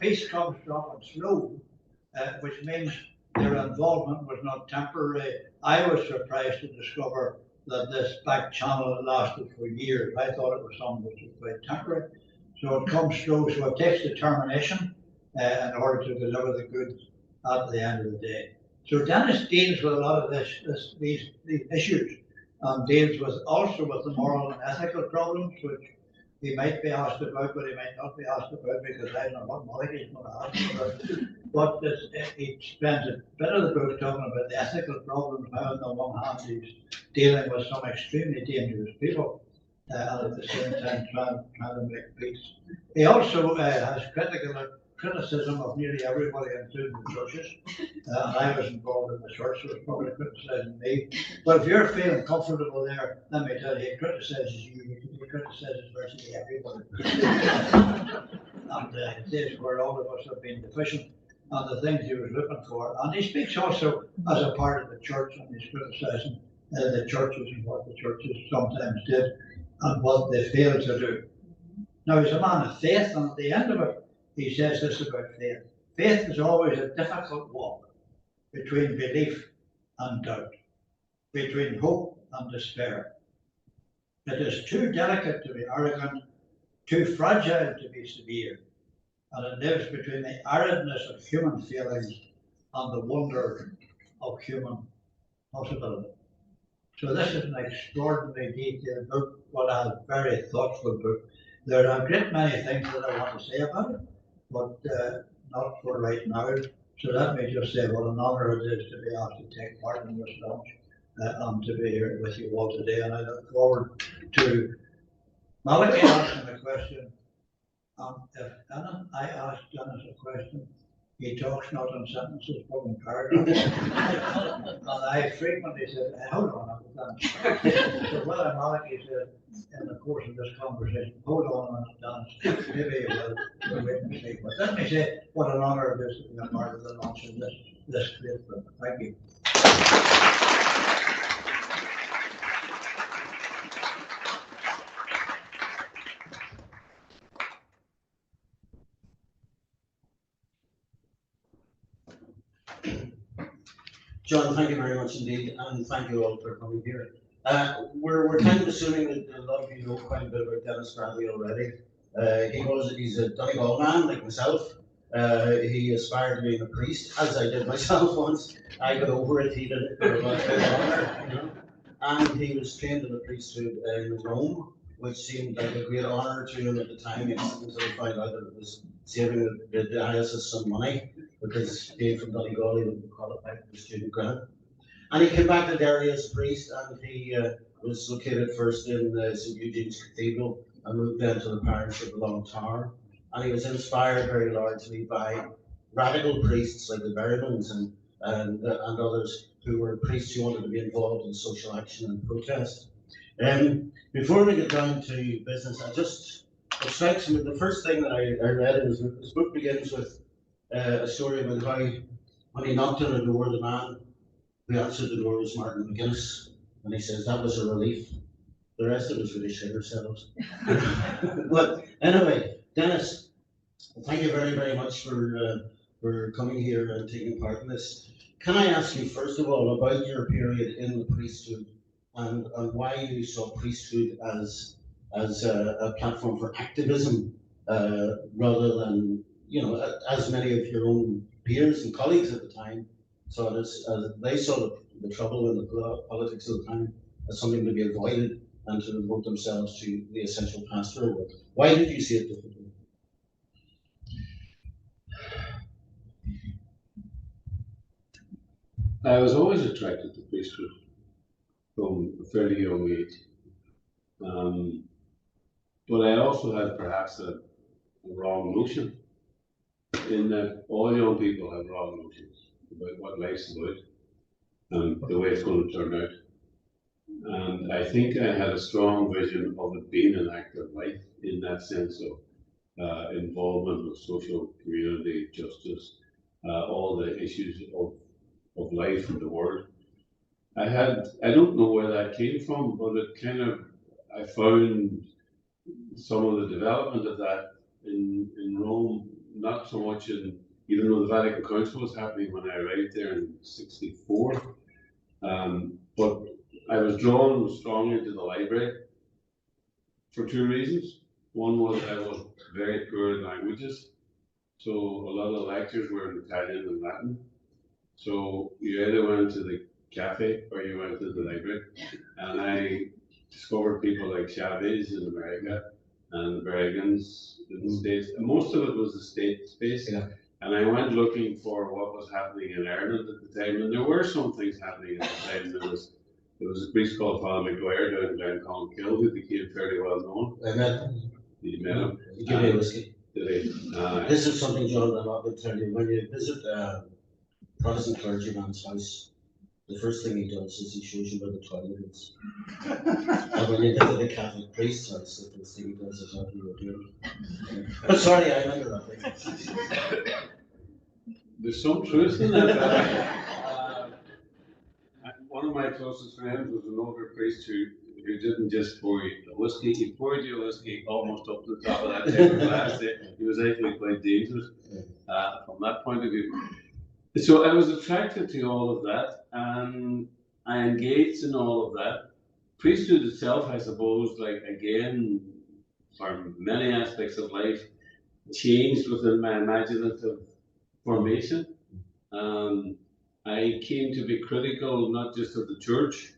peace comes from and slow, which means their involvement was not temporary. I was surprised to discover that this back channel lasted for years. I thought it was something which was quite temporary. So it comes slow, so it takes determination in order to deliver the goods at the end of the day. So Denis deals with a lot of these issues, and deals with also with the moral and ethical problems, which he might be asked about, but he might not be asked about, because I don't know what Malachi is going to ask about. But he spends a bit of the book talking about the ethical problems, how on the one hand he's dealing with some extremely dangerous people, and at the same time trying to make peace. He also has criticism of nearly everybody, including the churches. And I was involved in the church, so it's probably criticising me. But if you're feeling comfortable there, let me tell you, he criticizes you, he criticizes virtually everybody. And it is where all of us have been deficient on the things he was looking for. And he speaks also as a part of the church, and he's criticizing the churches and what the churches sometimes did and what they failed to do. Now, he's a man of faith, and at the end of it, he says this about faith. Faith is always a difficult walk between belief and doubt, between hope and despair. It is too delicate to be arrogant, too fragile to be severe, and it lives between the aridness of human feelings and the wonder of human possibility. So this is an extraordinarily detailed book, but a very thoughtful book. There are a great many things that I want to say about it, but not for right now. So let me just say what an honour it is to be asked to take part in this launch and to be here with you all today. And I look forward to Malachi asking a question. If I ask Denis a question, he talks not in sentences but in paragraphs. And I frequently said, hold on a minute. So whether Malachi said in the course of this conversation, hold on a minute, Denis, maybe we'll wait and see. But let me say what an honour it is to be a part of the launch of this great book. Thank you. John, thank you very much indeed, and thank you all for coming here. We're kind of assuming that a lot of you know quite a bit about Denis Bradley already. He's a Donegal man like myself. He aspired to being a priest, as I did myself once. I got over it, he did it for a lot longer, you know. And he was trained in the priesthood in Rome, which seemed like a great honour to him at the time, until he found out that it was saving the diocese some money, because being from Donegal, he wouldn't qualify for the student grant. And he came back to Derry as a priest, and he was located first in St. Eugene's Cathedral and moved then to the parish of the Long Tower. And he was inspired very largely by radical priests like the Berrymans and others who were priests who wanted to be involved in social action and protest. Before we get down to business, it strikes me, the first thing that I read in his book begins with a story about how when he knocked on the door, the man who answered the door was Martin McGuinness, and he says that was a relief. The rest of us really shit ourselves. But anyway, Denis, thank you very, very much for coming here and taking part in this. Can I ask you first of all about your period in the priesthood and why you saw priesthood as a platform for activism rather than, you know, as many of your own peers and colleagues at the time saw it as they saw the trouble in the politics of the time as something to be avoided and to devote themselves to the essential pastoral work. Why did you see it differently? I was always attracted to priesthood from a fairly young age. But I also had perhaps a wrong notion, in that all young people have wrong notions about what life's about and the way it's going to turn out. And I think I had a strong vision of it being an active life in that sense of involvement with social community, justice, all the issues of life in the world. I don't know where that came from, but I found some of the development of that in Rome not so much in, even though the Vatican Council was happening when I arrived there in '64, but I was drawn strongly to the library for two reasons. One was I was very poor in languages, so a lot of the lectures were in Italian and Latin. So you either went to the cafe or you went to the library. And I discovered people like Chavez in America and Berrigan's in the States. And most of it was the state space. Yeah. And I went looking for what was happening in Ireland at the time. And there were some things happening at the time. There was a priest called Father McGuire down in Glenconkill who became fairly well known. I met him. You met him? He gave me a whiskey. Did he? This is something, John, that I would tell you. When you visit Protestant clergyman's house, the first thing he does is he shows you where the toilet is. And when you get to the Catholic priest's house, the first thing he does is what you were doing. But sorry, I remember that thing. There's some truth in that. One of my closest friends was an older priest who didn't just pour you a whiskey, he poured you a whiskey almost up to the top of that table glass. He was actually quite dangerous from that point of view. So I was attracted to all of that, and I engaged in all of that. Priesthood itself, I suppose, like again, for many aspects of life, changed within my imaginative formation. I came to be critical not just of the church.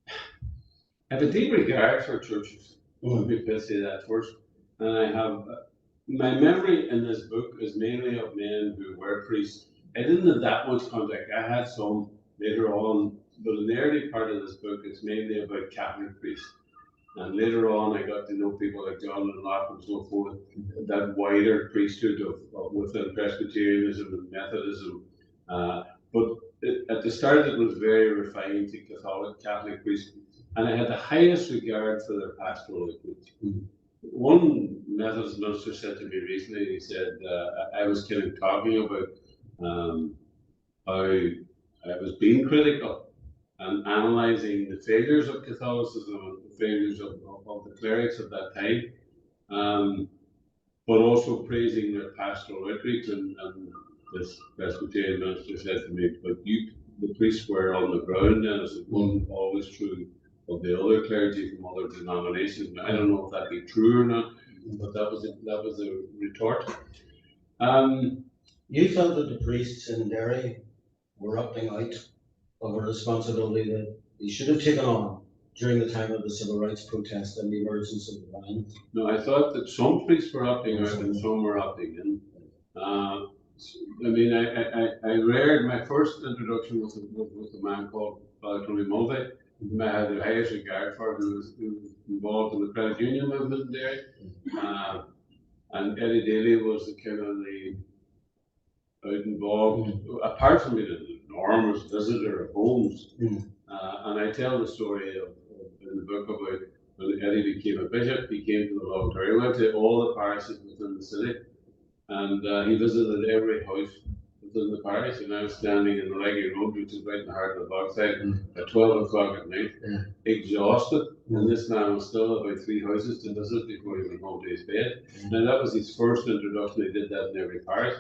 I have a deep regard for churches. Let me say that first. And I have my memory in this book is mainly of men who were priests. I didn't have that much contact. I had some later on, but in the early part of this book, it's mainly about Catholic priests. And later on, I got to know people like John and Locke and so forth, that wider priesthood of within Presbyterianism and Methodism. But at the start, it was very refined to Catholic priests, and I had the highest regard for their pastoral approach. One Methodist minister said to me recently, he said, I was kind of talking about how I was being critical and analysing the failures of Catholicism and the failures of the clerics of that time, but also praising their pastoral outreach. And this Presbyterian minister said to me, but the priests were on the ground, and it wasn't always true of the other clergy from other denominations. Now, I don't know if that be true or not, but that was a retort. You felt that the priests in Derry were opting out of a responsibility that they should have taken on during the time of the civil rights protest and the emergence of the line? No, I thought that some priests were opting out and some were opting in. I mean, I read my first introduction with a man called Father Tony Mulvey, whom I had the highest regard for, who was involved in the credit union movement in Derry. And Eddie Daly was the kind of the out involved, apart from being an enormous visitor of homes. And I tell the story in the book about when Eddie became a bishop. He came to the Longterry, went to all the parishes within the city, and he visited every house within the parish. And I was standing in the Leggy Road, which is right in the heart of the Bogside, at 12 o'clock at night, exhausted. And this man was still about 3 houses to visit before he went home to his bed. Now that was his first introduction. He did that in every parish.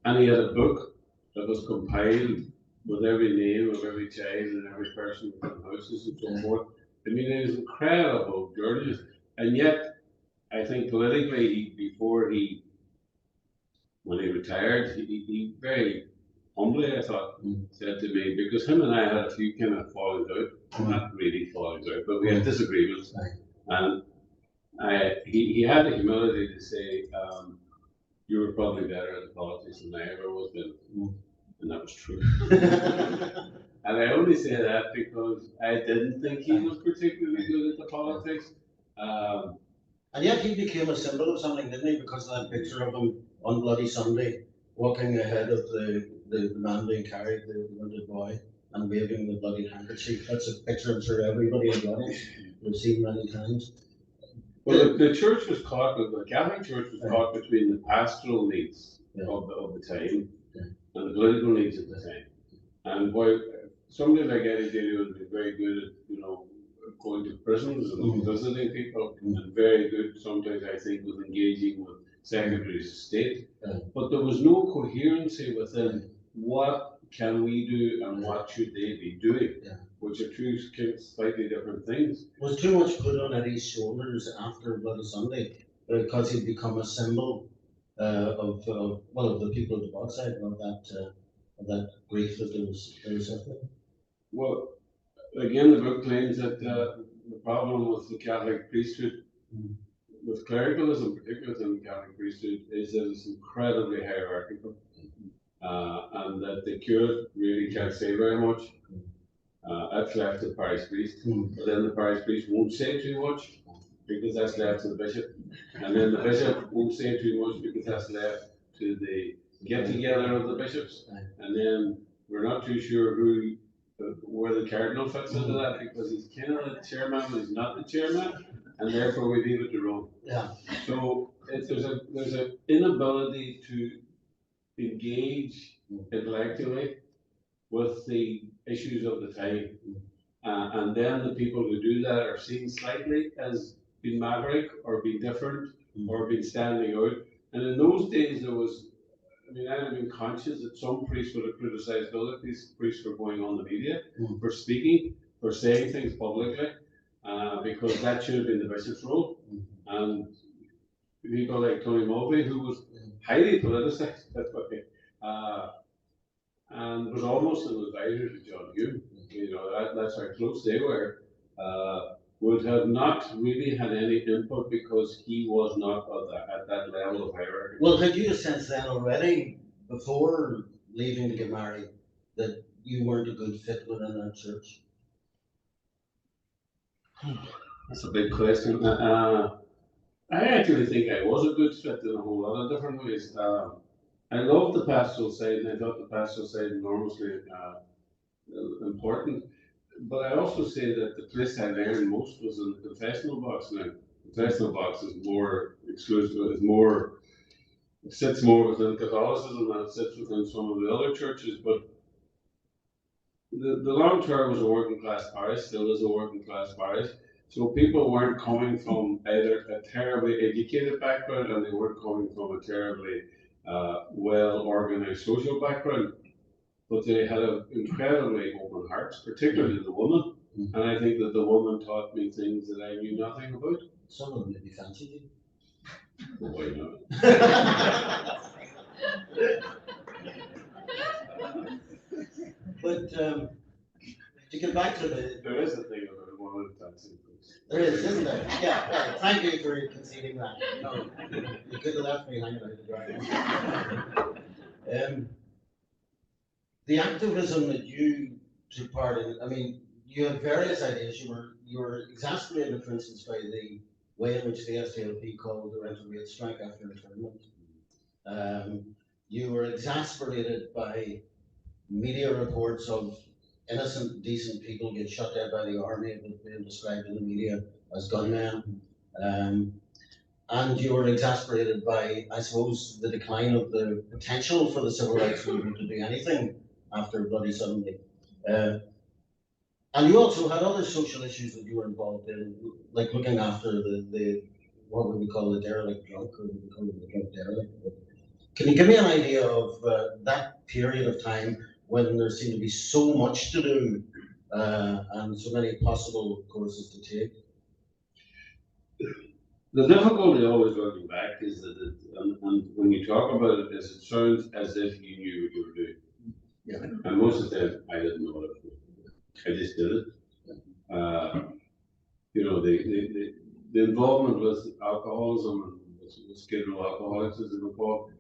And he had a book that was compiled with every name of every child and every person within houses and so forth. I mean, it was incredible journeys. And yet, I think politically, when he retired, he very humbly, I thought, said to me, because him and I had a few kind of fallings out, not really fallings out, but we had disagreements. And he had the humility to say, you were probably better at the politics than I ever was then. And that was true. And I only say that because I didn't think he was particularly good at the politics. And yet he became a symbol of something, didn't he? Because of that picture of him on Bloody Sunday, walking ahead of the man being carried, the wounded boy, and waving the bloody handkerchief. That's a picture I'm sure everybody in the audience will have seen many times. Well, the church was caught, the Catholic Church was caught between the pastoral needs of the time and the political needs of the time. And while somebody like Eddie Daly would be very good at, going to prisons and visiting people, and very good sometimes, I think, with engaging with secretaries of state, but there was no coherency within what can we do and what should they be doing, which are two slightly different things. Was too much put on Eddie's shoulders after Bloody Sunday because he'd become a symbol of the people of the Bogside of that grief that they were suffering? Well, again, the book claims that the problem with the Catholic priesthood, with clericalism, particularly within the Catholic priesthood, is that it's incredibly hierarchical, and that the curate really can't say very much. That's left to the parish priest, but then the parish priest won't say too much because that's left to the bishop, and then the bishop won't say too much because that's left to the get-together of the bishops, and then we're not too sure where the cardinal fits into that, because he's kind of the chairman, but he's not the chairman, and therefore we leave it to Rome. So there's an inability to engage intellectually with the issues of the time, and then the people who do that are seen slightly as being maverick or being different or being standing out. And in those days there was, I've been conscious that some priests would have criticized other priests for going on the media, for speaking, for saying things publicly, because that should have been the bishop's role. And people like Tony Mulvey, who was highly politicized, and was almost an advisor to John Hume, that's how close they were, would have not really had any input because he was not at that level of hierarchy. Well, had you a sense then already, before leaving to get married, that you weren't a good fit within that church? That's a big question. I actually think I was a good fit in a whole lot of different ways. I loved the pastoral side, and I thought the pastoral side enormously important. But I also say that the place I learned most was in the confessional box. Now, the confessional box is more exclusive, it sits more within Catholicism than it sits within some of the other churches. But the long term was a working class parish, still is a working class parish. So people weren't coming from either a terribly educated background, and they weren't coming from a terribly well organized social background. But they had an incredibly open heart, particularly the woman. And I think that the woman taught me things that I knew nothing about. Some of them maybe fancied you. Well, why not? But to get back to There is a thing about a woman dancing. There is, isn't there? Yeah, right. Thank you for conceding that. No, you could have left me hanging out to dry. The activism that you took part in, you had various ideas. You were exasperated, for instance, by the way in which the SDLP called the rental rate strike after internment. You were exasperated by media reports of innocent, decent people get shot dead by the army, being described in the media as gunmen. And you were exasperated by, I suppose, the decline of the potential for the civil rights movement to do anything after Bloody Sunday. And you also had other social issues that you were involved in, like looking after the what would we call the derelict drunk, or would we call it the drunk derelict? Can you give me an idea of that period of time when there seemed to be so much to do and so many possible courses to take? The difficulty always looking back is that and when you talk about it, is it sounds as if you knew what you were doing. Yeah. And most of the time, I didn't know what I was doing. I just did it. The involvement with alcoholism and with Skid Row alcoholics, as they were called,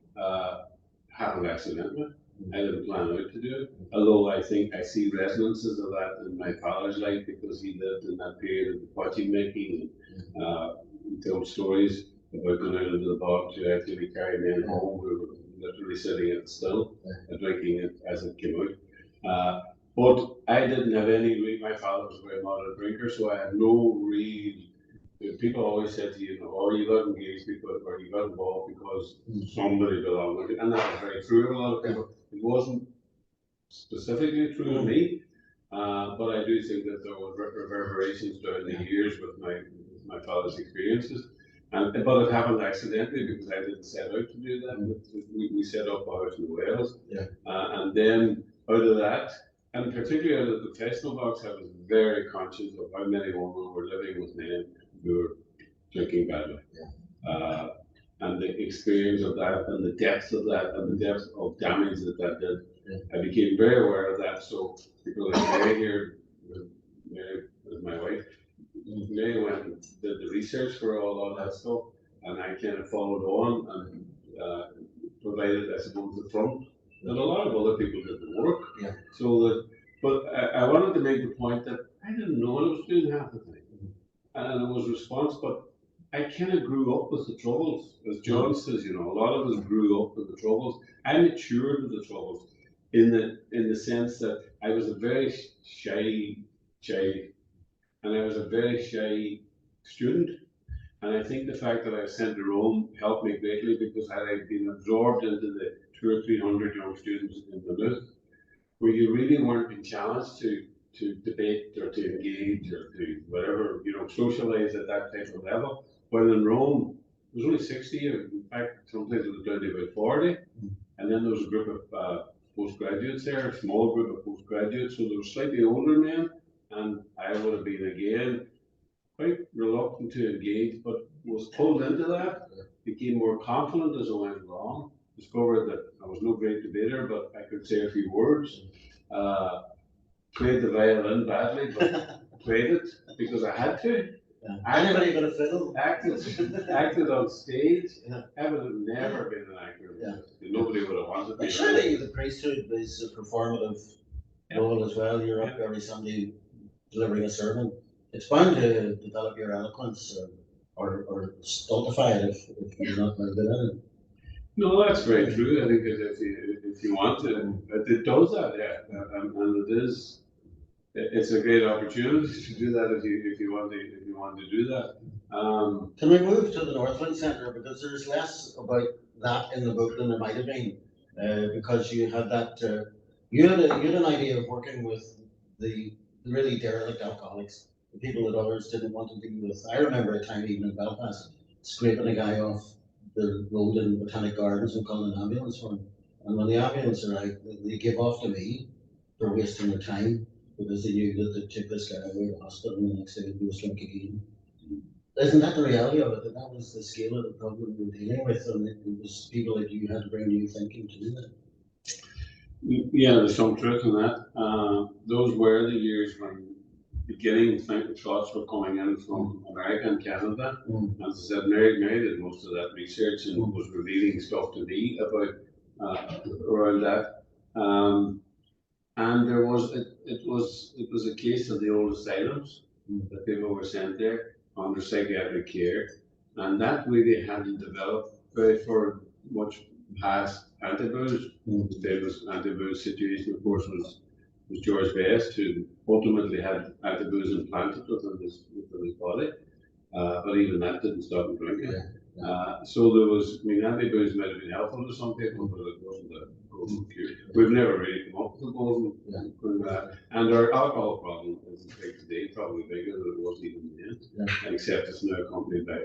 happened accidentally. I didn't plan out to do it. Although I think I see resonances of that in my father's life, because he lived in that period of the potty making, and he told stories about going out into the bog to actually carry men home who were literally sitting at the still and drinking it as it came out. But I didn't have my father was a very moderate drinker, so I had no real. People always said to you, you got engaged because, or you got involved because somebody belonged with it, and that was very true of a lot of people. It wasn't specifically true of me, but I do think that there were reverberations during the years with my father's experiences. But it happened accidentally because I didn't set out to do that. We set up a house in Wales. Yeah. And then out of that, and particularly out of the confessional box, I was very conscious of how many women were living with men who were drinking badly. Yeah. And the experience of that, and the depth of that, and the depth of damage that did. Yeah. I became very aware of that. So people like Mary here, Mary was my wife, Mary went and did the research for all of that stuff, and I kind of followed on and provided, I suppose, the front. And a lot of other people did the work. Yeah. So that, but I wanted to make the point that I didn't know what I was doing half the time, and it was response. But I kind of grew up with the troubles, as John says. You know, a lot of us grew up with the troubles. I matured with the troubles, in the sense that I was a very shy child. And I was a very shy student. And I think the fact that I was sent to Rome helped me greatly, because had I been absorbed into the 200 or 300 young students in Maynooth, where you really weren't being challenged to debate or to engage or to whatever, you know, socialize at that type of level. While in Rome, there was only 60, or in fact, sometimes it was down to about 40. And then there was a group of postgraduates there, a small group of postgraduates, so they were slightly older men. And I would have been again quite reluctant to engage, but was pulled into that, became more confident as I went along, discovered that I was no great debater, but I could say a few words, played the violin badly, but played it because I had to. Anybody got a fiddle? Acted on stage. I would have never been an actor. Nobody would have wanted me. But surely the priesthood is a performative role as well. You're up every Sunday delivering a sermon. It's bound to develop your eloquence or stultify it if you're not very good at it. No, that's very true. I think that if you want to, it does that, yeah, and it is. It's a great opportunity to do that if you want to do that. Can we move to the Northland Centre, because there's less about that in the book than there might have been, because you had that you had an idea of working with the really derelict alcoholics, the people that others didn't want to deal with. I remember a time even in Belfast scraping a guy off the road in Botanic Gardens and calling an ambulance for him. And when the ambulance arrived, they gave off to me for wasting their time, because they knew that they took this guy away to the hospital and the next day he was drunk again. Isn't that the reality of it? That was the scale of the problem we were dealing with, and it was people like you had to bring new thinking to do that. Yeah, there's some truth in that. Those were the years when beginning thoughts were coming in from America and Canada. As I said, Mary did most of that research and was revealing stuff to me about around that. And there was it was a case of the old asylums that people were sent there under psychiatric care, and that really hadn't developed very for much past anti-booze. The famous anti-booze situation, of course, was George Best, who ultimately had anti-booze implanted within his body, but even that didn't stop him drinking. So there was, I mean, anti-booze might have been helpful to some people, but it wasn't a golden cure. We've never really come up with a golden cure. And our alcohol problem is big today, probably bigger than it was even then, except it's now accompanied by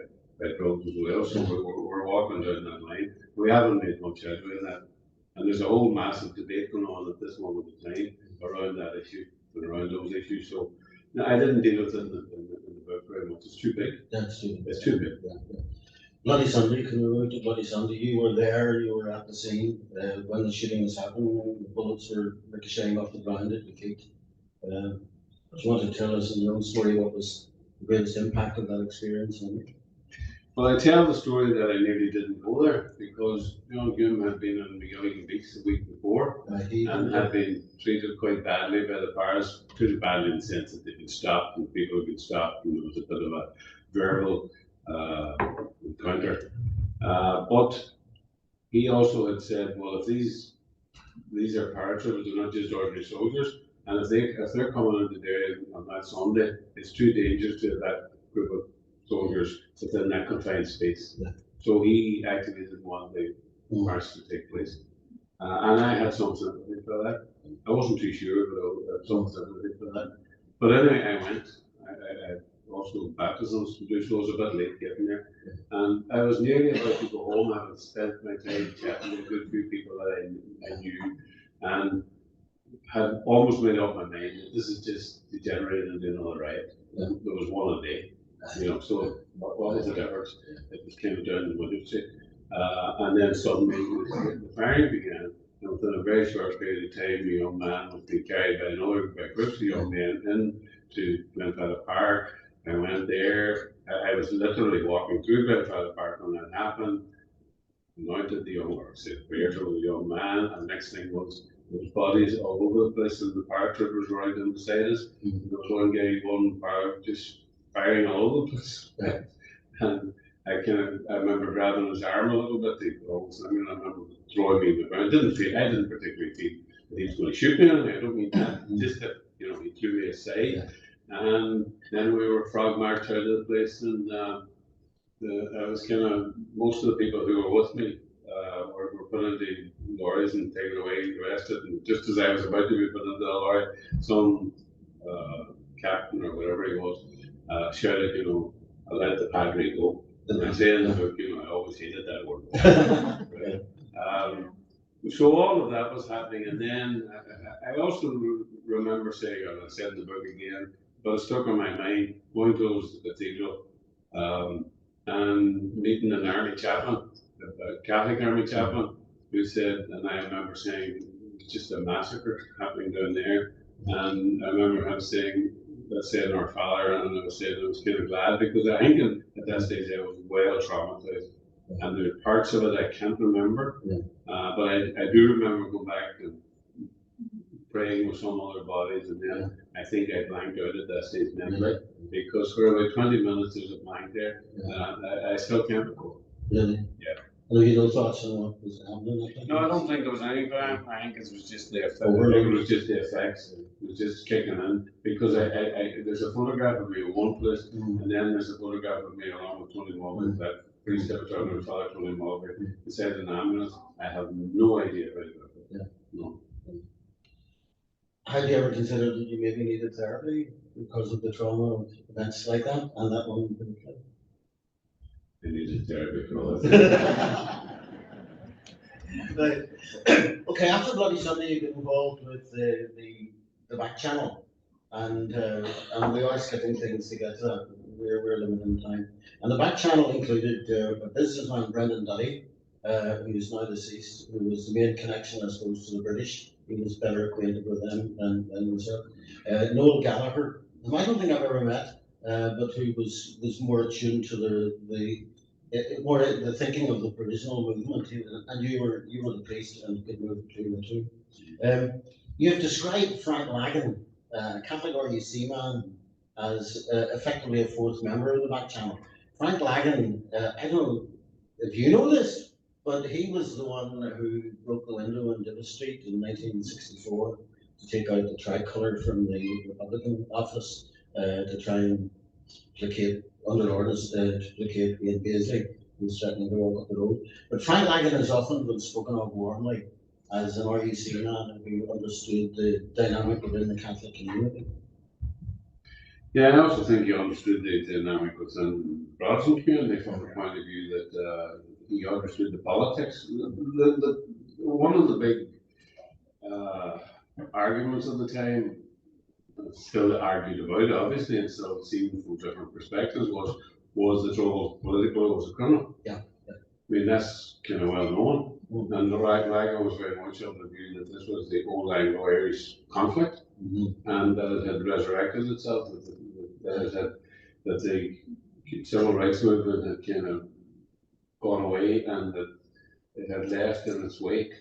drugs as well. So we're walking down that line. We haven't made much headway in that. And there's a whole massive debate going on at this moment in time around that issue and around those issues. So no, I didn't deal with it in the book very much. It's too big. It's too big. Bloody Sunday, can we move to Bloody Sunday? You were there, you were at the scene when the shooting was happening, the bullets were ricocheting off the ground at your feet. Do you want to tell us in your own story what was the greatest impact of that experience on you? Well, I tell the story that I nearly didn't go there because John Hume had been on McGilligan Beach the week before and had been treated quite badly by the parish, treated badly in the sense that they'd been stopped and people had been stopped, and there was a bit of a verbal encounter. But he also had said, well, if these are paratroopers, they're not just ordinary soldiers, and if they're coming into Derry on that Sunday, it's too dangerous to that group of soldiers within that confined space. So he actually didn't want the march to take place. And I had some sympathy for that. I wasn't too sure, but I had some sympathy for that. But anyway, I went. I also baptisms to do, so I was a bit late getting there. And I was nearly about to go home, having spent my time chatting with a good few people that I knew, and had almost made up my mind that this is just degenerating into another riot. And there was one a day, so what was the difference? It was kind of down the window street. And then suddenly the firing began. And within a very short period of time, the young man was being carried by groups of young men into Glenfella Park. I went there. I was literally walking through Glenfella Park when that happened. Anointed the young, or said prayers over the young man, and next thing was there was bodies all over the place, and the paratroopers were right on beside us. There was one guy, one para just firing all over the place. And I remember grabbing his arm a little bit. I remember throwing me to the ground. I didn't particularly feel that he was going to shoot me. I don't mean that. Just that, he threw me aside. And then we were frog marched out of the place, and I was most of the people who were with me were put into lorries and taken away, arrested. And just as I was about to be put into the lorry, some captain or whatever he was shouted, I let the padre go. And I say in the book, I always hated that word. So all of that was happening, and then I also remember saying, and I said in the book again, but it stuck in my mind, going to the cathedral and meeting an army chaplain, a Catholic army chaplain, who said, and I remember saying, it's just a massacre happening down there. And I remember him saying, let's say in our Father, and I was saying I was kind of glad, because I think at that stage I was well traumatized. And there are parts of it I can't remember, but I do remember going back and praying with some other bodies, and then I think I blanked out at that stage mentally, because for about 20 minutes there's a blank there, and I still can't recall. Really? Yeah. Have you no thoughts on what was happening? No, I don't think there was any blank. I think it was just the effects. It was just the effects. It was just kicking in, because there's a photograph of me in one place, and then there's a photograph of me along with Tony Mulvey, that priest that was talking with Father Tony Mulvey, beside an ambulance. I have no idea about it. No. Had you ever considered that you maybe needed therapy because of the trauma of events like that, and that one didn't play? I needed therapy for all that. Right. Okay, after Bloody Sunday, you get involved with the back channel, and we are skipping things to get to that. We're limited in time. And the back channel included a businessman, Brendan Duddy, who is now deceased, who was the main connection, I suppose, to the British. He was better acquainted with them than myself. Noel Gallagher, whom I don't think I've ever met, but who was more attuned to the thinking of the provisional movement, and you were the priest and could move between the two. You have described Frank Lagan, a Catholic RUC man, as effectively a fourth member of the back channel. Frank Lagan, I don't know if you know this, but he was the one who broke the window in Divis Street in 1964 to take out the tricolour from the Republican office to try and placate, under orders, to placate Ian Paisley, who was threatening to walk up the road. But Frank Lagan has often been spoken of warmly as an RUC man who understood the dynamic within the Catholic community. Yeah, I also think he understood the dynamic within the Protestant community from the point of view that he understood the politics. One of the big arguments of the time, still argued about, obviously, and still seen from different perspectives, was the trouble political was a criminal. Yeah. I mean, that's kind of well known. And Lagan was very much of the view that this was the old Anglo-Irish conflict, and that it had resurrected itself, that the civil rights movement had kind of gone away, and that it had left in its wake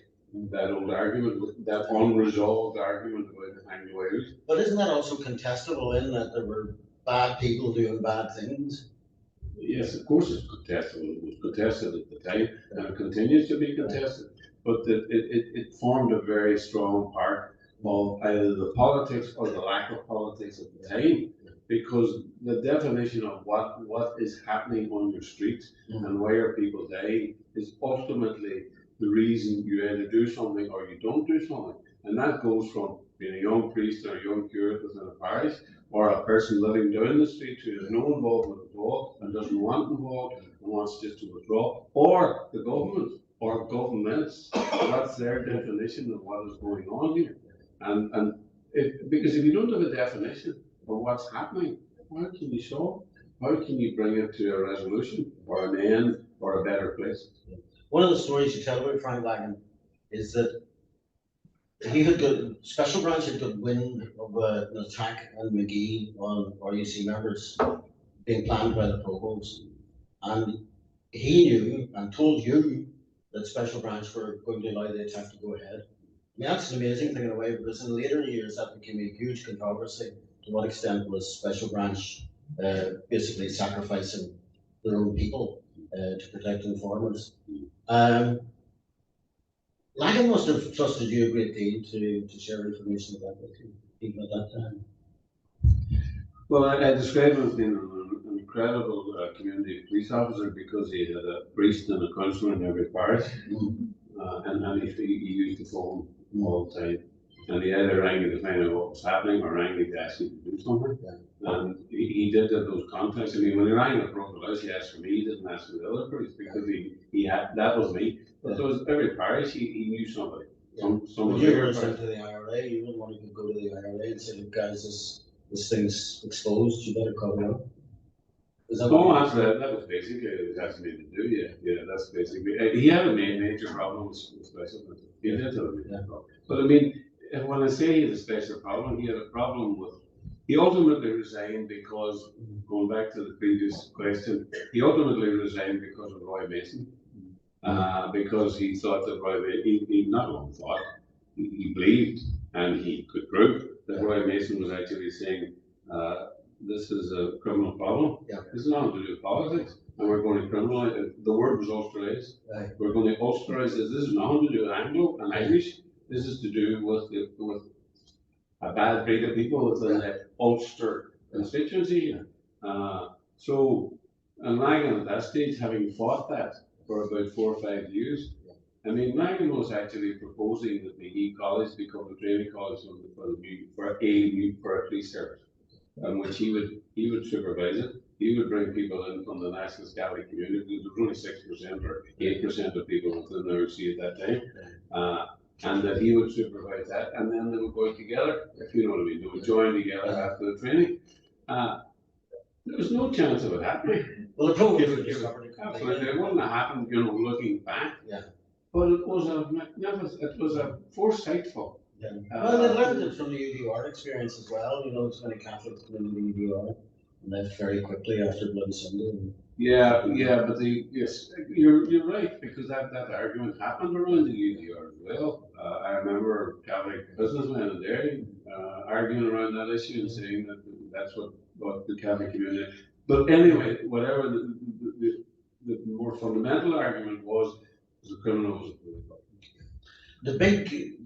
that old argument, that unresolved argument about Anglo-Irish. But isn't that also contestable in that there were bad people doing bad things? Yes, of course it's contestable. It was contested at the time, and it continues to be contested. But it formed a very strong part of either the politics or the lack of politics at the time, because the definition of what is happening on your streets and why are people dying is ultimately the reason you either do something or you don't do something. And that goes from being a young priest or a young curate within a parish, or a person living down the street who has no involvement at all and doesn't want involved and wants just to withdraw, or the government or governments. That's their definition of what is going on here. And because if you don't have a definition of what's happening, how can you solve? How can you bring it to a resolution or an end or a better place? One of the stories you tell about Frank Lagan is that he had got, Special Branch had got wind of an attack on McGee on RUC members being planned by the Provost. And he knew and told you that Special Branch were going to allow the attack to go ahead. I mean, that's an amazing thing in a way, because in later years that became a huge controversy. To what extent was Special Branch basically sacrificing their own people to protect informers? Lagan must have trusted you a great deal to share information about with people at that time. Well, I describe him as being an incredible community police officer because he had a priest and a councillor in every parish, and he used the phone all the time. And he either rang to find out what was happening or rang to ask you to do something. Yeah. And he did have those contacts. I mean, when he rang the Broken House, he asked for me, he didn't ask for the other priest because he had, that was me. But there was every parish, he knew somebody. When you were sent to the IRA, you wouldn't want to go to the IRA and say, look guys, this thing's exposed, you better cover up. That was basically what he was asking me to do, yeah, that's basically, he had a major problem with special mental. He did have a major problem. But I mean, when I say he had a special problem, he had a problem with, he ultimately resigned because, going back to the previous question, he ultimately resigned because of Roy Mason. Because he thought that Roy Mason, he not only thought, he believed, and he could prove that Roy Mason was actually saying, this is a criminal problem. Yeah. This is nothing to do with politics, and we're going to criminalize it. The word was austerize. Right. We're going to austerize this. This is nothing to do with Anglo and Irish. This is to do with a bad breed of people within the Ulster constituency. So, and Lagan at that stage, having fought that for about 4 or 5 years, I mean, Lagan was actually proposing that the College become a training college for a police service, in which he would supervise it. He would bring people in from the National Catholic community. There was only 6% or 8% of people within the RC at that time. And that he would supervise that, and then they would go together, if you know what I mean. They would join together after the training. There was no chance of it happening. Well, the program absolutely, it wouldn't have happened, looking back. Yeah. But it was a magnificent, it was a foresightful. Yeah. Well, they learned it from the UDR experience as well. It's many Catholics come into the UDR and left very quickly after Bloody Sunday. Yeah, but yes, you're right, because that argument happened around the UDR as well. I remember Catholic businessmen in Derry arguing around that issue and saying that that's what the Catholic community. But anyway, whatever the more fundamental argument was the criminal was a political. The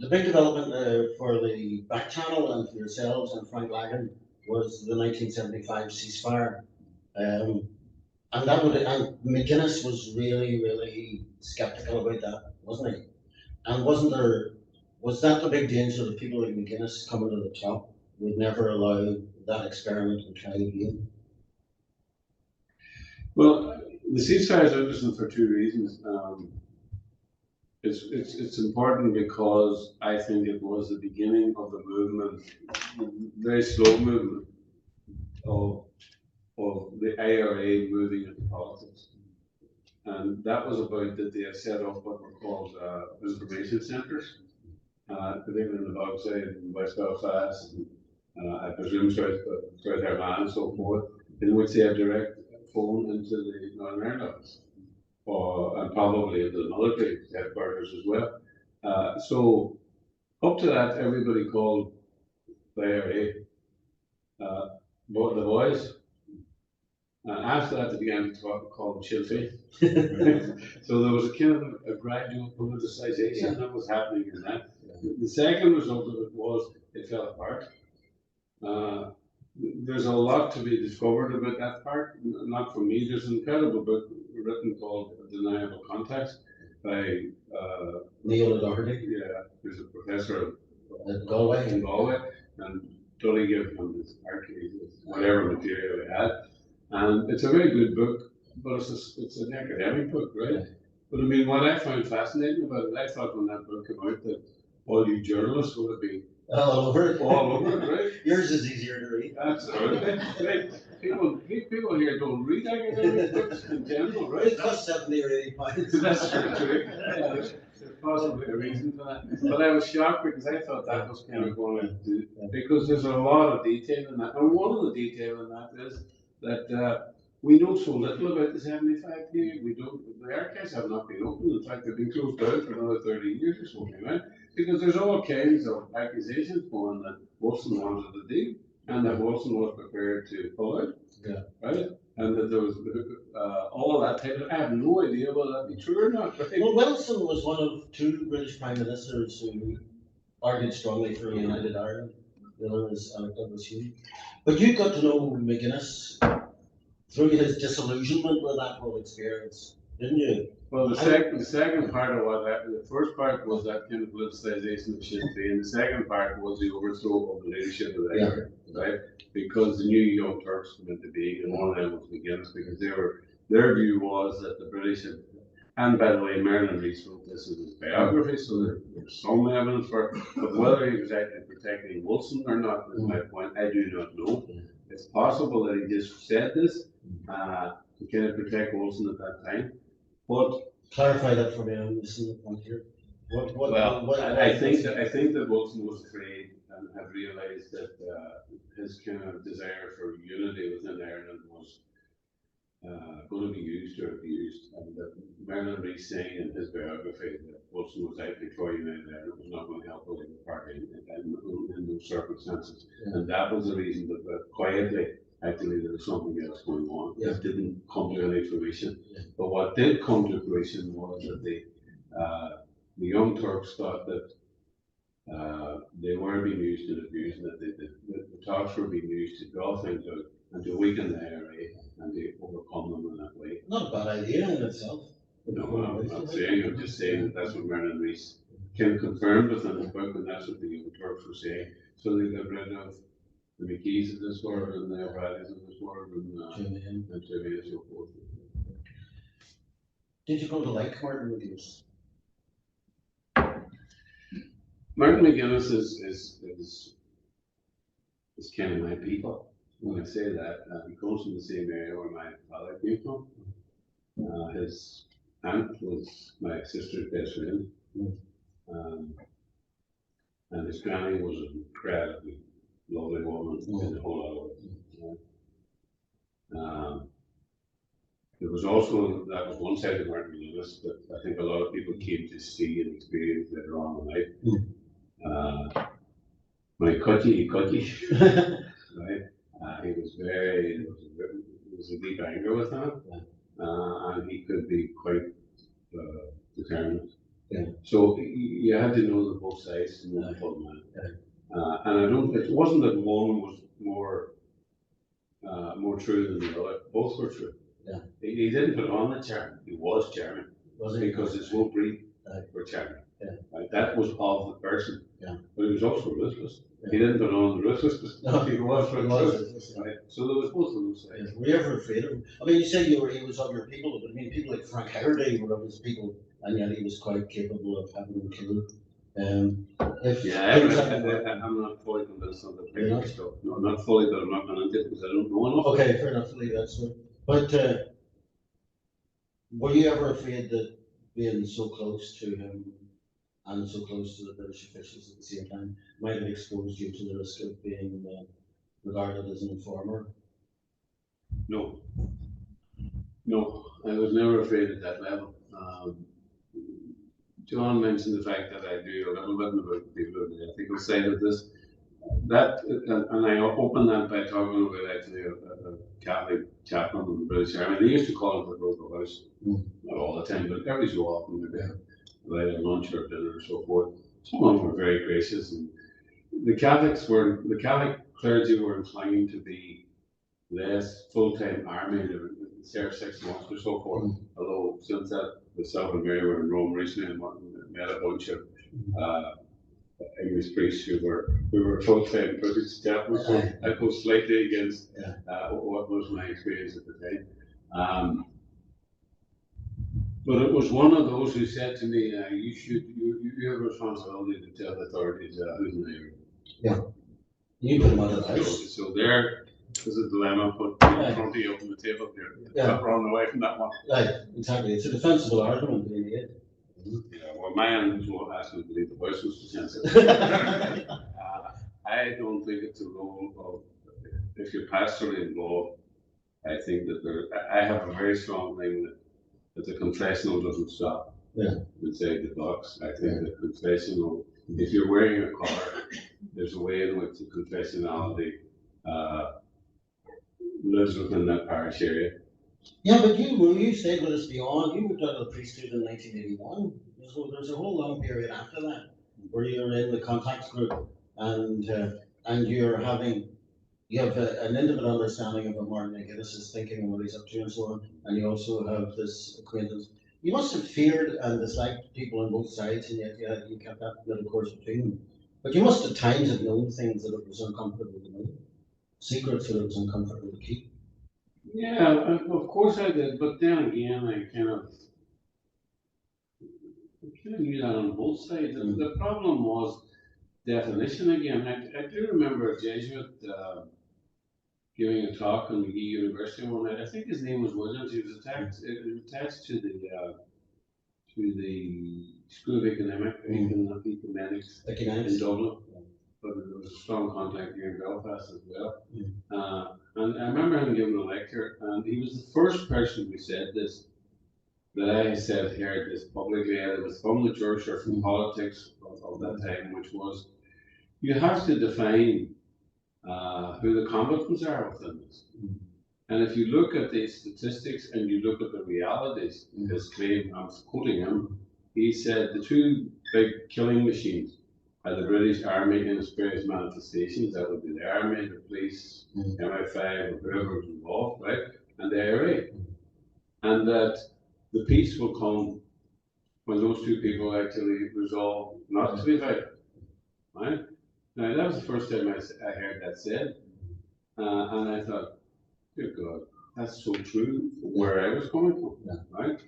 big development for the back channel and for yourselves and Frank Lagan was the 1975 ceasefire. And McGuinness was really, really skeptical about that, wasn't he? And was that the big danger that people like McGuinness coming to the top would never allow that experiment and try again? Well, the ceasefire is interesting for two reasons. It's important because I think it was the beginning of the movement, very slow movement of the IRA moving into politics. And that was about that they had set up what were called information centres, particularly in the Bogside and West Belfast, and I presume South Ireland and so forth, in which they had direct phone into the Northern Ireland office, and probably into the military headquarters as well. So up to that, everybody called the IRA the boys. After that, they began to call them Sinn Féin. So there was a kind of a gradual politicization that was happening in that. The second result of it was it fell apart. There's a lot to be discovered about that part, not from me. There's an incredible book written called Deniable Context by Malachi O'Doherty. Yeah, who's a professor in Galway. And totally give him his arcade, whatever material he had. And it's a very good book, but it's an academic book, right? But I mean, what I found fascinating about it, I thought when that book came out that all you journalists would have been all over it. all over it, right? Yours is easier to read. Absolutely. Right. People here don't read academic books in general, right? It costs 70 or 80 pounds. That's true. Yeah, there's possibly a reason for that. But I was shocked because I thought that was kind of going to do, because there's a lot of detail in that. And one of the detail in that is that we know so little about the 75 period. We don't, the archives have not been opened. In fact, they've been closed down for another 30 years or something, right? Because there's all kinds of accusations going that Wilson wanted to do, and that Wilson was prepared to pull out, right? And that there was all that type of, I have no idea whether that be true or not, right? Well, Wilson was one of two British prime ministers who argued strongly for a united Ireland. The other was Douglas Hughes. But you got to know McGuinness through his disillusionment with that whole experience, didn't you? Well, the second part of what happened, the first part was that kind of politicization of Sinn Féin. The second part was the overthrow of the leadership of the Derry, right? Because the new Young Turks came into being, and one of them was McGuinness, because their view was that the British had, and by the way, Merlin Rees wrote this in his biography, so there's some evidence for it, but whether he was actually protecting Wilson or not is my point, I do not know. It's possible that he just said this to kind of protect Wilson at that time. But clarify that for me. I'm missing the point here. I think that Wilson was afraid and had realised that his kind of desire for unity within Ireland was going to be used or abused, and that Merlin Rees saying in his biography that Wilson was actually for United Ireland was not going to help the Labour Party in those circumstances, and that was the reason that quietly. Actually, there was something else going on. It didn't come to any fruition. But what did come to fruition was that the Young Turks thought that they were being used and abused, and that the talks were being used to draw things out and to weaken the IRA and to overcome them in that way. Not a bad idea in itself. No, I'm not saying, I'm just saying that that's what Merlin Rees can confirm within the book, and that's what the Young Turks were saying. So they got rid of the McKees of this world and the O'Reillys of this world and Jimmy and so forth. Did you go to like Martin McGuinness? Martin McGuinness is kind of my people. When I say that, he comes from the same area where my father came from. His aunt was my sister's best friend. And his granny was an incredibly lovely woman in the whole lot of it. There was also, that was one side of Martin McGuinness that I think a lot of people came to see and experience later on in life. My cutty, right? He was there was a deep anger with him, and he could be quite determined. So you had to know the both sides to know the full man. And it wasn't that one was more true than the other. Both were true. He didn't put on the charm. He was charming. Because his whole breed were charming. Right? That was of the person. But he was also ruthless. He didn't put on the ruthless, but he was ruthless. Right? So there was both of those sides. Were you ever afraid of him? I mean, you said he was of your people, but I mean, people like Frank Howard were of his people, and yet he was quite capable of having them killed. I'm not fully convinced on the technical stuff. No, not fully, but I'm not going into it because I don't know enough. Okay, fair enough. Leave that. So, but were you ever afraid that being so close to him and so close to the British officials at the same time might have exposed you to the risk of being regarded as an informer? No, I was never afraid at that level. John mentioned the fact that I do a little bit about the people on the ethical side of this. And I open that by talking about actually a Catholic chaplain in the British Army. They used to call it the local house, not all the time, but every so often they'd have a lunch or dinner or so forth. Some of them were very gracious, and the Catholic clergy were inclined to be less full-time army. They would serve 6 months or so forth. Although since that, the South and Mary were in Rome recently and met a bunch of English priests who were full-time British chaplains, so I go slightly against what was my experience at the time. But it was one of those who said to me, you have a responsibility to tell the authorities who's in there. Yeah. You put them under the house. So there is a dilemma put in front of you on the table here. Not run away from that one. Right, exactly. It's a defensible argument being made. Yeah, well, my answer was asking to believe the voice was defensive. I don't think it's a role of, if you're pastorally involved, I think that I have a very strong thing that the confessional doesn't stop inside the box. I think that confessional, if you're wearing a collar, there's a way in which the confessionality lives within that parish area. Yeah, but you stayed with us beyond. You moved out of the priesthood in 1981. So there's a whole long period after that where you're in the contacts group and you have an intimate understanding of what Martin McGuinness is thinking and what he's up to and so on. And you also have this acquaintance. You must have feared and disliked people on both sides, and yet you kept that little course between them. But you must at times have known things that it was uncomfortable to know, secrets that it was uncomfortable to keep. Yeah, of course I did, but then again, I kind of knew that on both sides. The problem was definition again. I do remember a Jesuit giving a talk on McGee University one night. I think his name was Williams. He was attached to the School of Economics in Dublin. But there was a strong contact here in Belfast as well. And I remember him giving a lecture, and he was the first person who said this, that I said heard this publicly, either it was from the church or from politics of that time, which was, you have to define who the combatants are within this. And if you look at the statistics and you look at the realities, his claim, I'm quoting him, he said the two big killing machines are the British Army in its various manifestations. That would be the Army, the police, MI5, or whoever was involved, right? And the IRA. And that the peace will come when those two people actually resolve not to be violent, right? Now, that was the first time I heard that said. And I thought, good God, that's so true where I was coming from, right?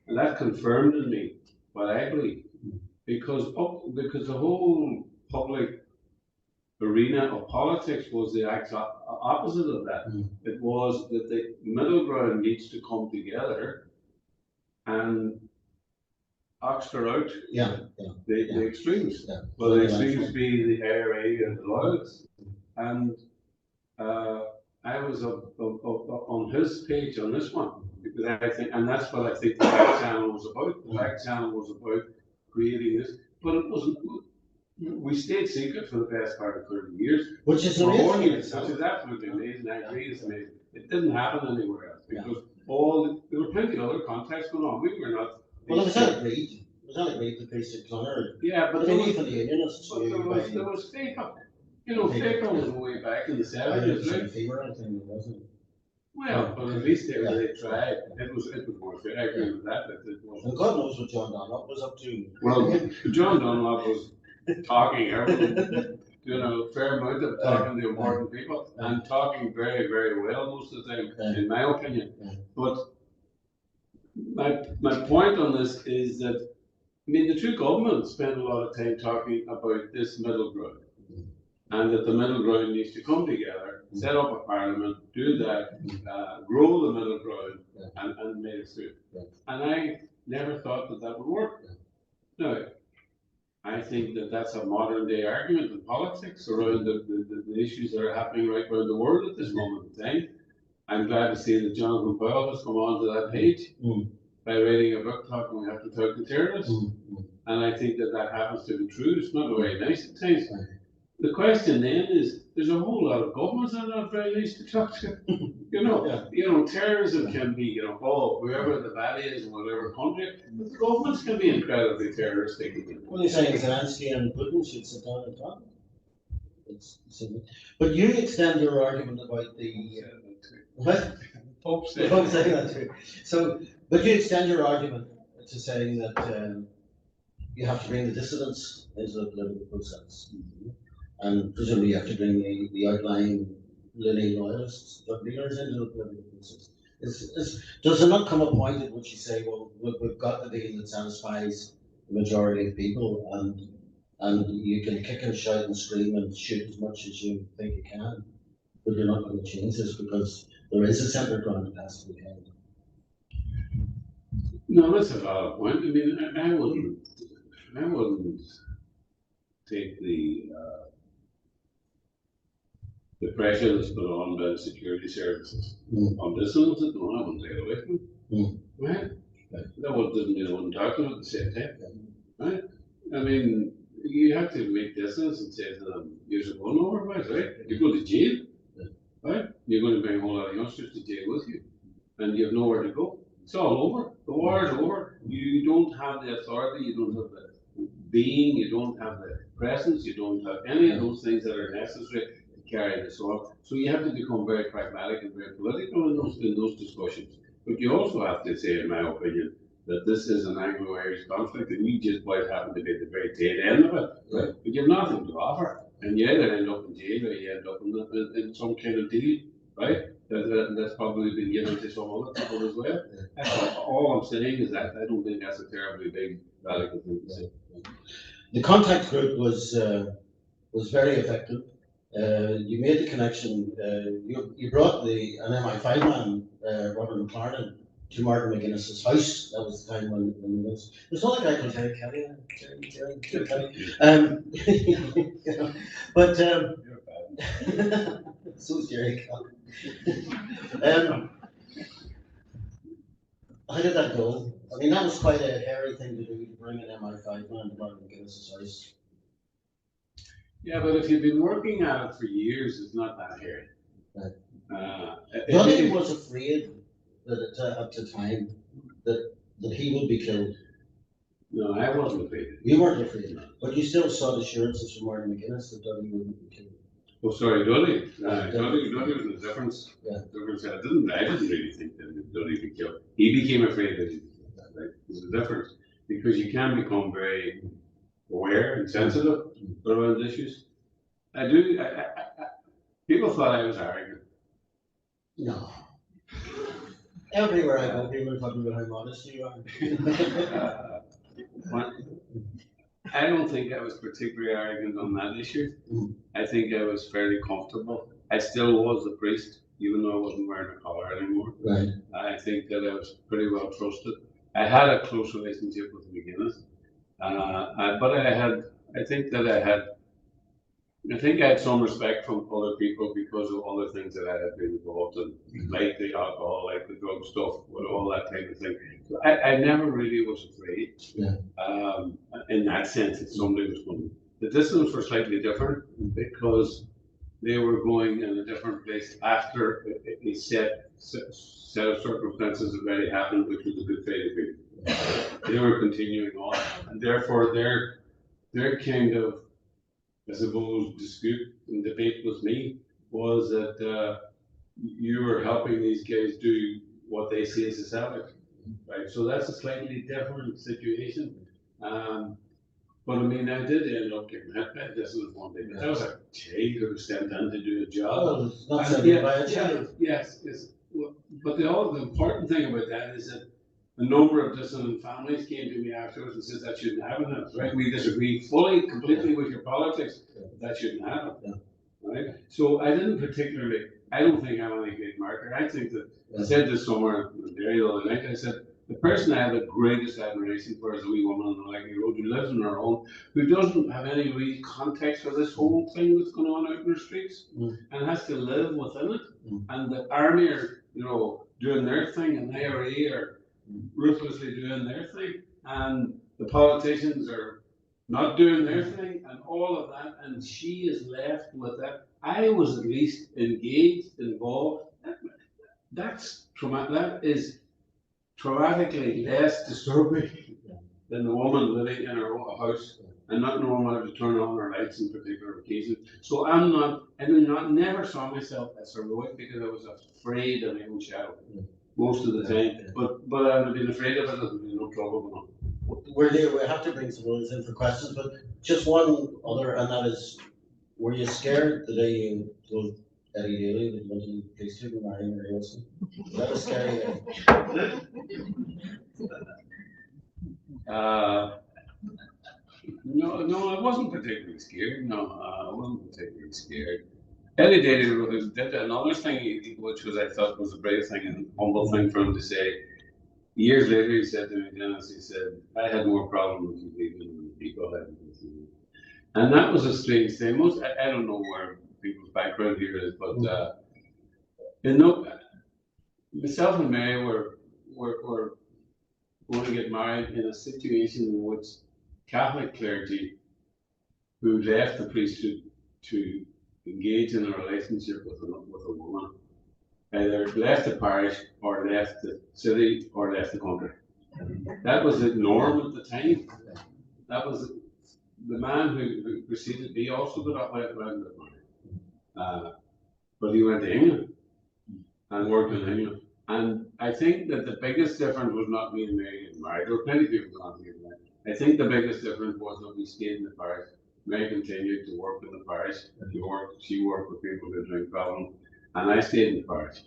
And that confirmed in me what I believe. Because the whole public arena of politics was the exact opposite of that. It was that the middle ground needs to come together and oxter out the extremes. Well, the extremes be the IRA and the loyalists. And I was on his page on this one, because I think, and that's what I think the back channel was about. The back channel was about creating this, but it wasn't. We stayed secret for the best part of 30 years. Which is amazing. Which is absolutely amazing. I agree, it's amazing. It didn't happen anywhere else because there were plenty of other contacts going on. We were not. Well, it was that agreed. It was that agreed, the priesthood honored. Yeah, but even the Unionists. But there was fake up. You know, fake up was way back in the 70s. Well, but at least they tried. It was more fair. I agree with that. And God knows what John Dunlop was up to. Well, John Dunlop was talking everything, fair amount of talking to important people and talking very, very well most of the time, in my opinion. But my point on this is that, the two governments spend a lot of time talking about this middle ground. And that the middle ground needs to come together, set up a parliament, do that, grow the middle ground, and make it through. And I never thought that would work. Now, I think that that's a modern day argument in politics around the issues that are happening right around the world at this moment in time. I'm glad to see that Jonathan Powell has come onto that page by writing a book talking we have to talk to terrorists. And I think that happens to be true. It's not very nice at times. The question then is, there's a whole lot of governments that are not very nice to talk to. Terrorism can be, wherever the valley is in whatever country, but the governments can be incredibly terroristic. Well, you're saying Zelensky and Putin should sit down and talk. But you extend your argument about the what? Pope said that too. So, but you extend your argument to saying that you have to bring the dissidents into the political process. And presumably you have to bring the outlying lily loyalists, but leaders into the political process. Does there not come a point at which you say, well, we've got the deal that satisfies the majority of people, and you can kick and shout and scream and shoot as much as you think you can, but you're not going to change this because there is a centre ground that has to be held. No, that's a valid point. I mean, I wouldn't take the pressure that's put on by the security services on dissidents. No, I wouldn't take it away from them. Right? That doesn't mean I wouldn't talk to them at the same time. Right? I mean, you have to make dissidents and say to them, you're a vulnerable, right? You go to jail, right? You're going to bring a whole lot of youngsters to jail with you, and you have nowhere to go. It's all over. The war is over. You don't have the authority, you don't have the being, you don't have the presence, you don't have any of those things that are necessary to carry this on. So you have to become very pragmatic and very political in those discussions. But you also have to say, in my opinion, that this is an Anglo-Irish conflict, and we just quite happen to be at the very tail end of it. Right? But you have nothing to offer, and you either end up in jail or you end up in some kind of deal, right? That's probably been given to some other people as well. All I'm saying is that I don't think that's a terribly big radical thing to say. The contact group was very effective. You made the connection. You brought an MI5 man, Robert McLaren, to Martin McGuinness's house. That was the time when there's another guy called Terry Kelly. You know, but so is Jerry Kelly. How did that go? I mean, that was quite a hairy thing to do, to bring an MI5 man to Martin McGuinness's house. Yeah, but if you've been working at it for years, it's not that hairy. Right. Donny was afraid that at the time that he would be killed. No, I wasn't afraid. You weren't afraid, but you still sought assurances from Martin McGuinness that Donny wouldn't be killed. Oh, sorry, Donny. Donny was the difference. Yeah. I didn't really think that Donny would be killed. He became afraid that he'd be killed. Right? There's a difference, because you can become very aware and sensitive around issues. People thought I was arrogant. No. Everywhere I go, people are talking about how modest you are. I don't think I was particularly arrogant on that issue. I think I was fairly comfortable. I still was a priest, even though I wasn't wearing a collar anymore. Right. I think that I was pretty well trusted. I had a close relationship with McGuinness, but I think I had some respect from other people because of other things that I had been involved in, like the alcohol, like the drug stuff, all that kind of thing. So I never really was afraid. Yeah. In that sense, that somebody was going. The dissidents were slightly different because they were going in a different place after a set of circumstances had already happened, which was the Good Friday Agreement. They were continuing on, and therefore their kind of, I suppose, dispute and debate with me was that you were helping these guys do what they see as a salvage, right? So that's a slightly different situation. But I mean, I did end up getting hit by this one day. But that was a child who was sent in to do a job. Oh, it's not sent by a child. Yes. But the important thing about that is that a number of dissident families came to me afterwards and said that shouldn't happen. Right? We disagree completely with your politics. That shouldn't happen. Yeah. Right? So I don't think I'm any great marker. I think that I said this somewhere in Derry the other night. I said, the person I have the greatest admiration for is a wee woman on the Malachi Road who lives on her own, who doesn't have any real context for this whole thing that's going on out in the streets, and has to live within it. And the army are, doing their thing, and the IRA are ruthlessly doing their thing, and the politicians are not doing their thing, and all of that, and she is left with that. I was at least engaged, involved. That's traumatic. That is traumatically less disturbing than the woman living in her own house and not knowing how to turn on her lights in particular occasions. So never saw myself as heroic because I was afraid of my own shadow most of the time. But I would have been afraid of it, there would be no trouble going on. we have to bring some others in for questions, but just one other, and that is, were you scared the day you told Eddie Daly that you wanted to be priesthood and marry Mary Wilson? Was that a scary thing? No, I wasn't particularly scared. No, I wasn't particularly scared. Eddie did another thing, which was I thought was a brave thing and humble thing for him to say. Years later, he said to me, Dennis, he said, I had more problems with you than people had with you. And that was a strange thing. I don't know where people's background here is, but myself and Mary were going to get married in a situation in which Catholic clergy who left the priesthood to engage in a relationship with a woman either left the parish or left the city or left the country. That was the norm at the time. That was the man who preceded me also got up went but he went to England and worked in England. And I think that the biggest difference was not me and Mary getting married. There were plenty of people not getting married. I think the biggest difference was that we stayed in the parish. Mary continued to work in the parish. She worked with people who had drink problems. And I stayed in the parish,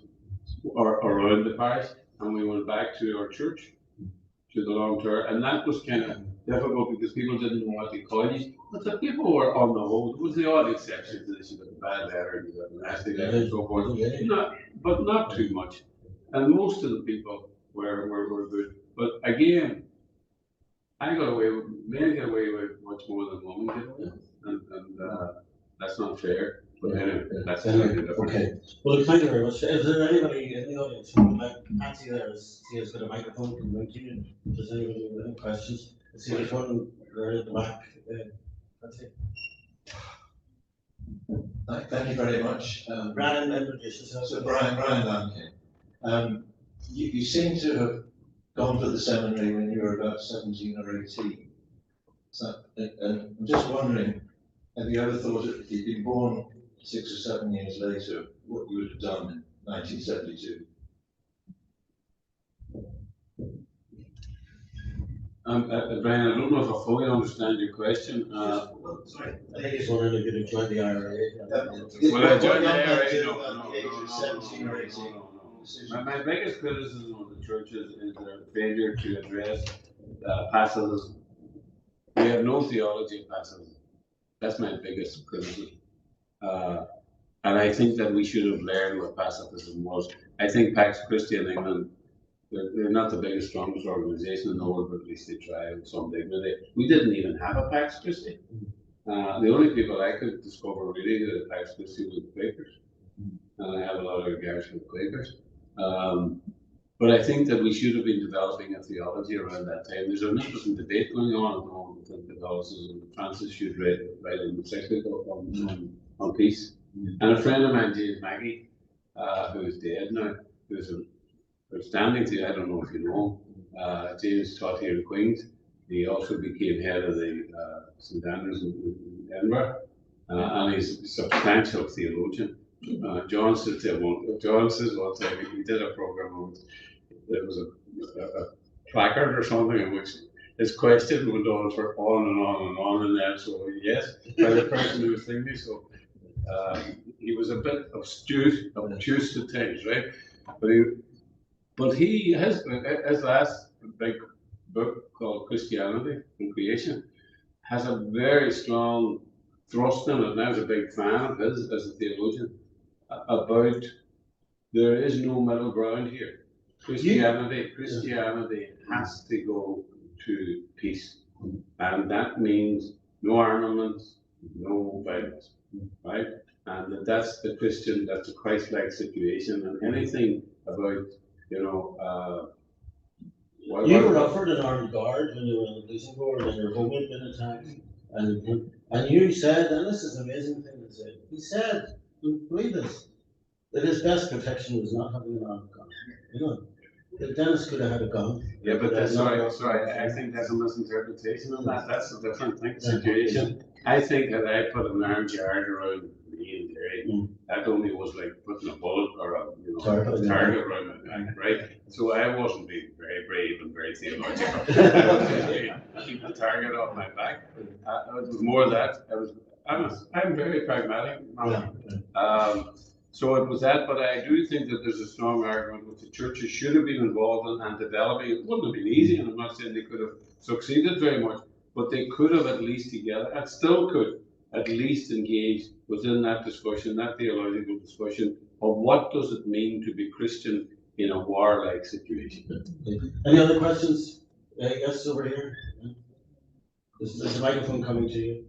or around the parish, and we went back to our church, to the long term, and that was kind of difficult because people didn't know what to call you. But the people were on the whole, it was the odd exception to this, you got a bad letter, you got a nasty letter, and so forth. But not too much. And most of the people were good. But again, men get away with much more than women get away with, and that's not fair. But anyway, that's different. Okay. Well, thank you very much. Is there anybody in the audience who would like, Patsy there has got a microphone, can bring to you. If there's anybody with any questions, I see there's one there at the back. Patsy. Thank you very much. Brian, introduce yourself. So Brian Lamkin. You seem to have gone to the seminary when you were about 17 or 18. And I'm just wondering, have you ever thought if you'd been born 6 or 7 years later, what you would have done in 1972? Brian, I don't know if I fully understand your question. Sorry, I think he's wondering if you'd have joined the IRA. Well, I joined the IRA, no. My biggest criticism of the church is their failure to address pacifism. We have no theology of pacifism. That's my biggest criticism. And I think that we should have learned what pacifism was. I think Pax Christi in England, they're not the biggest, strongest organization in the world, but at least they try with some dignity. We didn't even have a Pax Christi. The only people I could discover really that a Pax Christi was the Quakers. And I have a lot of regards for the Quakers. But I think that we should have been developing a theology around that time. There's an interesting debate going on at the moment within Catholicism. Francis should write an encyclical on peace. And a friend of mine, James Mackey, who is dead now, who's an outstanding theologian, I don't know if you know him. James taught here in Queen's. He also became head of the St Andrews in Edinburgh, and he's a substantial theologian. John says one time he did a program on there was a placard or something in which his question went on for on and on and on, and then so yes, by the person who was thinking so. He was a bit obtuse at times, right? But he has his last big book called Christianity and Creation has a very strong thrust in it, and I was a big fan of his as a theologian about there is no middle ground here. Christianity has to go to peace, and that means no armaments, no violence, right? And that's the Christian, that's a Christ-like situation, and anything about, you were offered an armed guard when you were in the policing board and your home had been attacked, and you said, and this is an amazing thing to say, he said, believe this, that his best protection was not having an armed gun. You know, if Dennis could have had a gun. Yeah, but that's sorry. I think that's a misinterpretation of that. That's a different thing, situation. I think that I put an armed guard around me and Derry, that only was like putting a bullet or a, you know, target around my neck, right? So I wasn't being very brave and very theological. I was just being, keep the target off my back. It was more that I'm very pragmatic. So it was that, but I do think that there's a strong argument which the churches should have been involved in and developing. It wouldn't have been easy, and I'm not saying they could have succeeded very much, but they could have at least together, and still could, at least engage within that discussion, that theological discussion of what does it mean to be Christian in a warlike situation. Any other questions? Yes, over here. Is the microphone coming to you?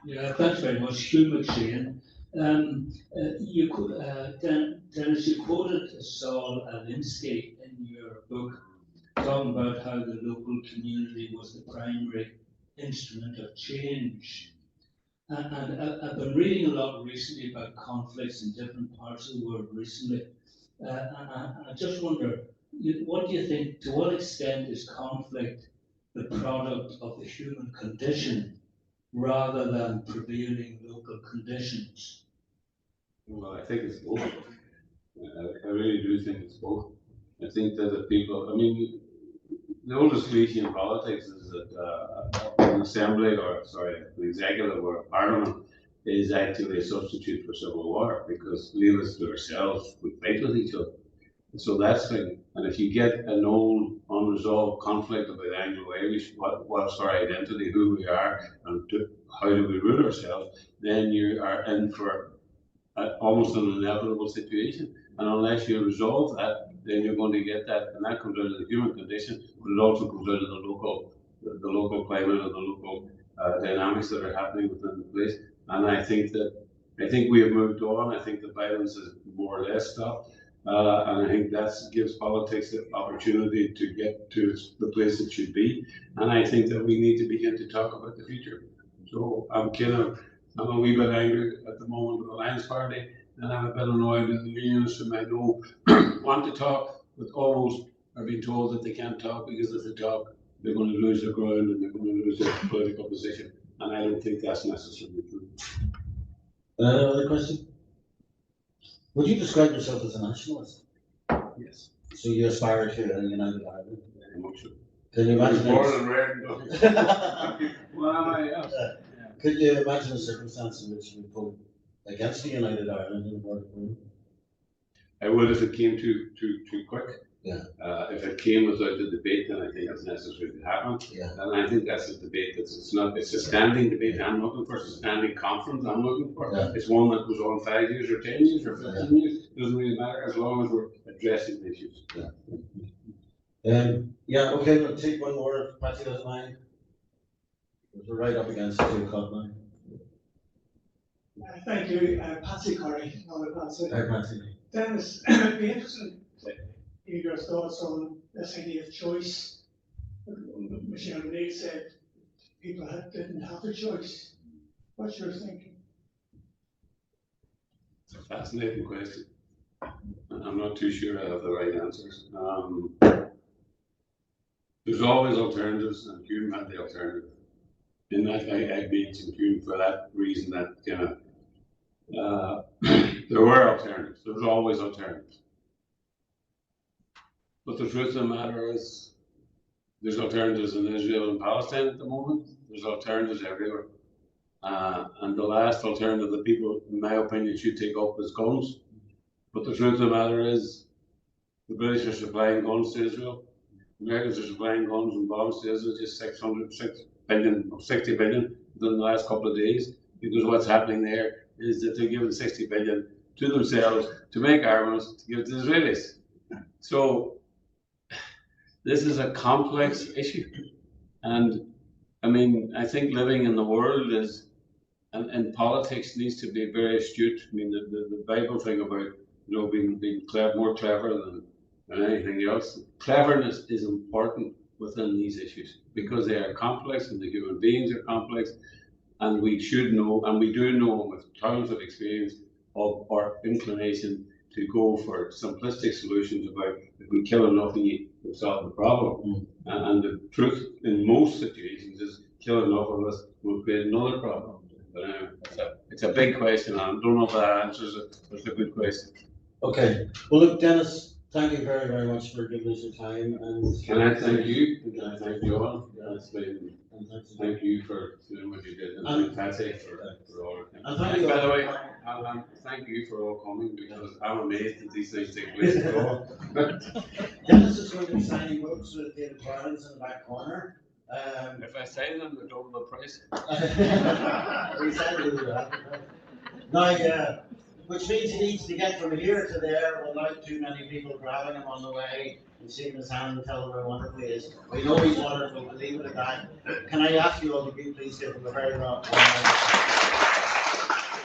Yeah, thanks very much, Hugh McShane. Dennis, you quoted Saul Alinsky in your book, talking about how the local community was the primary instrument of change. And I've been reading a lot recently about conflicts in different parts of the world recently. And I just wonder, what do you think, to what extent is conflict the product of the human condition rather than prevailing local conditions? Well, I think it's both. I really do think it's both. I think that the people, I mean, the oldest cliche in politics is that an assembly, or sorry, an executive or a parliament is actually a substitute for civil war, because leave us to ourselves, we fight with each other. So that's the, and if you get an old unresolved conflict about Anglo-Irish, what's our identity, who we are, and how do we rule ourselves, then you are in for almost an inevitable situation. And unless you resolve that, then you're going to get that, and that comes out of the human condition, but it also comes out of the local climate and the local dynamics that are happening within the place. And I think we have moved on. I think the violence is more or less stopped. And I think that gives politics the opportunity to get to the place it should be. And I think that we need to begin to talk about the future. So I'm a wee bit angry at the moment with the Alliance Party, and I'm a bit annoyed with the unionists whom I know want to talk, but almost are being told that they can't talk, because if they talk, they're going to lose their ground and they're going to lose their political position. And I don't think that's necessarily true. Another question? Would you describe yourself as a nationalist? Yes. So you aspire to a united Ireland? Very much so. Can you imagine? Born and reared. Well, yeah. Could you imagine a circumstance in which you would vote against the united Ireland in the World War? I would if it came too quick. Yeah. If it came without the debate, then I think it's necessary to happen. Yeah. And I think that's a debate it's a standing debate. I'm looking for a standing conference. I'm looking for. Yeah. It's one that goes on 5 years or 10 years or 15 years. It doesn't really matter, as long as we're addressing the issues. Yeah. Okay. We'll take one more if Patsy doesn't mind. We're right up against 2 o'clock now. Thank you, Patsy Curry. Hi, Patsy. Dennis, I'd be interested in your thoughts on this idea of choice. Michelle Reid said people didn't have a choice. What's your thinking? It's a fascinating question. I'm not too sure I have the right answers. There's always alternatives, and Hume had the alternative. In that, I mentioned Hume for that reason, that there were alternatives. There was always alternatives. But the truth of the matter is, there's alternatives in Israel and Palestine at the moment. There's alternatives everywhere. And the last alternative that people, in my opinion, should take up is guns. But the truth of the matter is, the British are supplying guns to Israel. The Americans are supplying guns and bombs to Israel, just 60 billion within the last couple of days. Because what's happening there is that they're giving 60 billion to themselves to make armaments to give to the Israelis. So this is a complex issue. And I mean, I think living in the world is, and politics needs to be very astute. I mean, the Bible thing about, being more clever than anything else. Cleverness is important within these issues because they are complex and the human beings are complex, and we should know, and we do know with tons of experience of our inclination to go for simplistic solutions about if we kill enough and you to solve the problem. And the truth in most situations is killing enough of us will create another problem. But anyway, it's a big question, and I don't know if that answers it, but it's a good question. Okay, well, look, Dennis, thank you very, very much for giving us your time, and Can I thank you? Can I thank you all? It's been, and thank you for doing what you did, and Patsy for all. And thank you By all. the way, thank you for all coming, because I'm amazed that these things take place at all. Dennis is going to be signing books with David Barnes in the back corner. If I sign them, they're double the price. We said we'll do that. Now, which means he needs to get from here to there without too many people grabbing him on the way and shaking his hand and telling him how wonderful he is. We know he's wonderful, we'll leave it at that. Can I ask you all to please give him a very round of applause?